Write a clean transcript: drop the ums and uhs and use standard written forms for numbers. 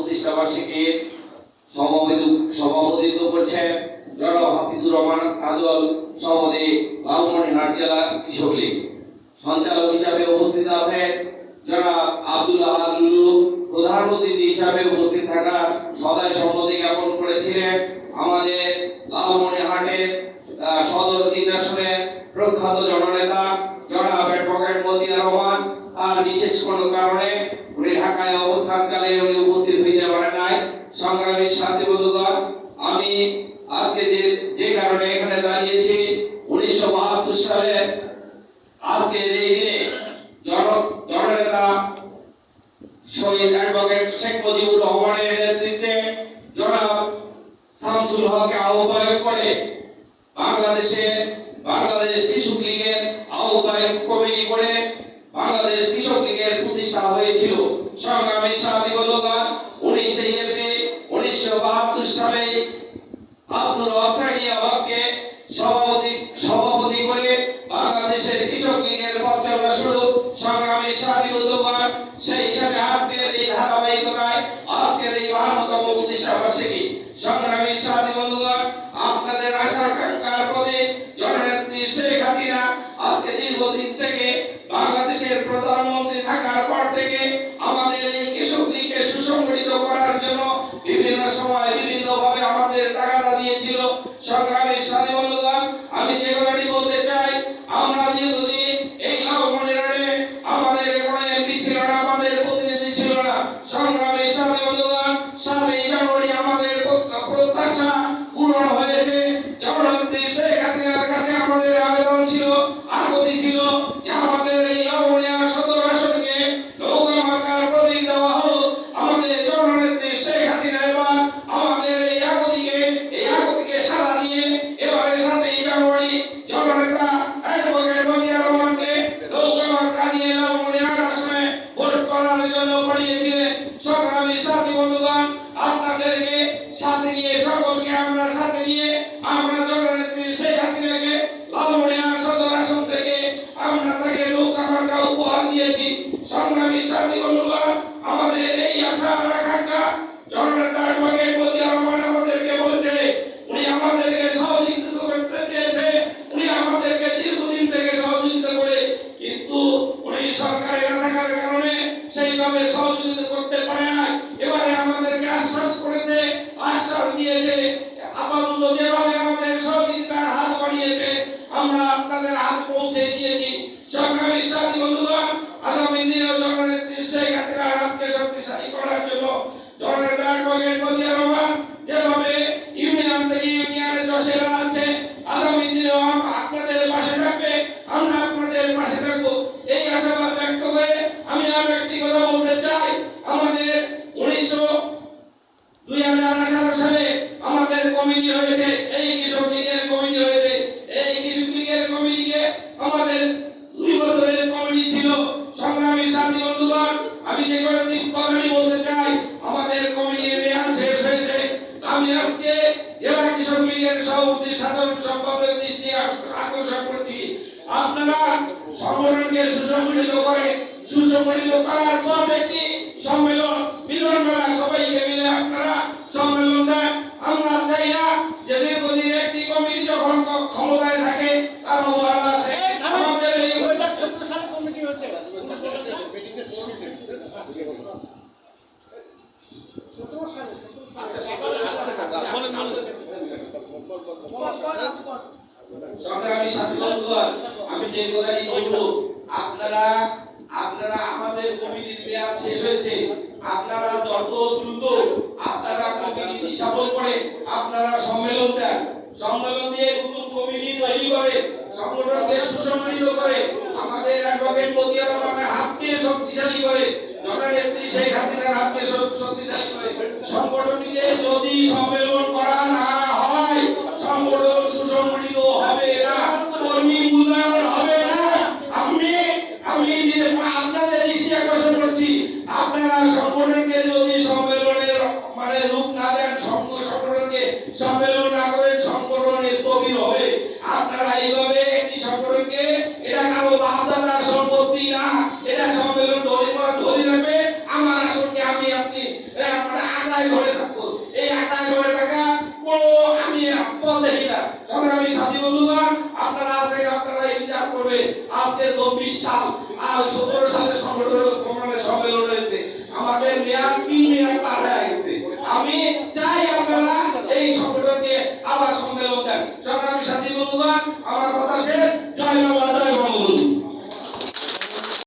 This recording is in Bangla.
প্রতিষ্ঠা বার্ষিকীর সভাপতিত্ব করছেন জনাব হাফিজুর রহমান কাজল, সভাপতি লালমনিরহাট জেলা কৃষক লীগ। সঞ্চালক হিসাবে উপস্থিত আছেন জনাব আব্দুল আহাদ লুলু। প্রধান অতিথি হিসাবে উপস্থিত থাকা সদয় সম্মতি জ্ঞাপন করেছিলেন আমাদের লালমনিরহাটের সদর 3 আসনের প্রখ্যাত জননেতা জনাব অ্যাডভোকেট মতিয়ার রহমান। তার বিশেষ কোনো কারণে উনি ঢাকায় অবস্থানকালে উনি উপস্থিত হইতে পারে নাই। সংগ্রামী সাথী বন্ধুগণ, আমি আজকে যে কারণে এখানে দাঁড়িয়েছি, 1972 সালে আজকে এই দিনে জননেতা শহীদ অ্যাডভোকেট শেখ মুজিবুর রহমানের নেতৃত্বে জনাব শামসুল হককে আহ্বায়ক করে বাংলাদেশ কৃষক লীগের আহ্বায়ক কমিটি করে বাংলাদেশ কৃষক লীগের প্রতিষ্ঠা হয়েছিল। সংগ্রামী সাথী বন্ধুগণ, 19 এপ্রিল 1972 সালে আব্দুল হককে সভাপতি করে বাংলাদেশের কৃষক লীগের পথ চলা শুরু। সংগ্রামী সাথী বন্ধুগণ, সেই হিসাবে আজকের এই ধারাবাহিকতায় আজকের এই 52তম প্রতিষ্ঠা বার্ষিকী। সংগ্রামী সাথী বন্ধুগণ, আপনাদের আশা আকাঙ্ক্ষার প্রতি জননেত্রী শেখ হাসিনা আজকে দীর্ঘদিন থেকে বাংলাদেশের প্রধানমন্ত্রী থাকার পর থেকে আমাদের এই কৃষক লীগকে সুসংগঠিত করার জন্য বিভিন্ন সময় বিভিন্নভাবে আমাদের তাগাদা দিয়েছিল। সংগ্রামী সাথী বন্ধুগণ, আমি যে কথাটি বলতে চাই, আমরা দীর্ঘদিন এই লালমনিরহাটে আমাদের কোনো এমপি ছিল না, আমাদের প্রতিনিধি ছিল না। সংগ্রামী সাথী বন্ধুগণ, 7 জানুয়ারি আমাদের প্রত্যাশা পূরণ হয়েছে। জননেত্রী শেখ হাসিনার কাছে আমাদের আবেদন ছিল, আকুতি ছিল যে আমাদের এই লালমনিরহাট সদর আসনকে নৌকা মার্কার প্রতীক দেওয়া হোক। আমাদের জননেত্রী শেখ হাসিনা এবার আমাদের এই আকুতিকে সাড়া দিয়ে এবারে 7 জানুয়ারি জননেতা অ্যাডভোকেট মতিয়ার রহমানকে নৌকা মার্কা দিয়ে লালমনিরহাট আসনে ভোট করার জন্য পাঠিয়েছিলেন। সংগ্রামী সাথী বন্ধুগণ, আপনাদেরকে সাথে নিয়ে, সকলকে আমরা সাথে নিয়ে আমরা জননেত্রী শেখ হাসিনাকে লালমনিরহাট সদর আসন থেকে আমরা তাকে নৌকা মার্কা উপহার দিয়েছি। সংগ্রামী সাথী বন্ধুগণ, আমাদের এই আশা আকাঙ্ক্ষা জননেতা অ্যাডভোকেট মতিয়ার রহমান আমাদেরকে বলছে, উনি আমাদেরকে সহযোগিতা করতে চেয়েছে, উনি আমাদেরকে দীর্ঘদিন থেকে সহযোগিতা করে, কিন্তু উনি সরকারে না থাকার কারণে সেইভাবে সহযোগিতা করতে পারে না। এবারে আমাদেরকে আশ্বাস করেছে, আশ্বাস দিয়েছে, আপাতত যেভাবে আমাদের সহযোগিতার হাত বাড়িয়েছে আমরা আপনাদের হাত পৌঁছে দিয়েছি। সংগ্রামী সাথী বন্ধুগণ, আগামী দিনেও জননেত্রী শেখ হাসিনার হাতকে শক্তিশালী করার জন্য জননেতা অ্যাডভোকেট মতিয়ার রহমান যেভাবে ইউনিয়ন থেকে ইউনিয়নে চষে বেড়াচ্ছে, আগামী দিনেও আপনাদের পাশে থাকবে, আমরা আপনাদের পাশে থাকবো, এই আশাবাদ ব্যক্ত করে আমি আর একটি কথা বলতে চাই। আমাদের 2018 সালে আমাদের কমিটি হয়েছে, এই কৃষক লীগের কমিটি হয়েছে। এই কৃষক লীগের কমিটিকে আমাদের 2 বছরের কমিটি ছিল। সংগ্রামী সাথী বন্ধুগণ, আমি যে কথাটি বলতে চাই, আমাদের কমিটির মেয়াদ শেষ হয়েছে। আমি আজকে জেলা কৃষক লীগের সভাপতি সাধারণ সম্পাদকের দৃষ্টি আকর্ষণ করছি, আপনারা সংগঠনকে সুসংগঠিত করার পর একটি সম্মেলন, মিলন মেলা, সবাইকে মিলে আপনারা সম্মেলন দেন। আমরা চাই না যে দীর্ঘদিন একটি কমিটি যখন ক্ষমতায় থাকে তার অবহেলা আসে। আমাদের এই কমিটি হচ্ছে সংগ্রামী সাথী বন্ধুগণ, আমি যে কথাটি বলবো, আপনারা আমাদের কমিটির মেয়াদ শেষ হয়েছে, আপনারা যত দ্রুত আপনারা কমিটি সফল করে আপনারা সম্মেলন দেন, সম্মেলন দিয়ে নতুন কমিটি তৈরি করে সংগঠনকে সুসংগঠিত করে আমাদের অ্যাডভোকেট মতিয়ার রহমানের হাতকে শক্তিশালী করে, জননেত্রী শেখ হাসিনার হাতকে শক্তিশালী করে সংগঠনকে যদি সম্মেলন করা না হয়, সংগঠন সুসংগঠিত হবে না, কর্মী মূল্যায়ন হবে না। আমি আপনাদের দৃষ্টি আকর্ষণ করছি, আপনারা সংগঠনকে যদি সম্মেলনের রূপ না দেন, সংগঠনকে সম্মেলন না করে সংগঠন স্থবির হবে। আপনারা এইভাবে একটি সংগঠনকে, এটা কারো বাপদাদার সম্পত্তি না, এটা সম্মেলন ধরে রাখবে, আমার আসনকে আপনি মানে আগ্রায় ধরে থাকতো। এই আগ্রায় ধরে থাকা কোনো আমি পথ দেখি না। সংগ্রামী সাথী বন্ধুগণ, আপনারা আছেন, আপনারা এই বিচার করবে। আজকে 24 সাল আর 17 সালের সংগঠন প্রমাণের সম্মেলন হয়েছে। আমাদের মেয়াদ 3 মেয়াদ পার হয়ে গেছে। আমি চাই আপনারা এই সংগঠনকে আবার সম্মেলন দেন। সংগ্রামী সাথী বন্ধুগণ, আমার কথা শেষ। জয় বাংলা, জয় বঙ্গবন্ধু।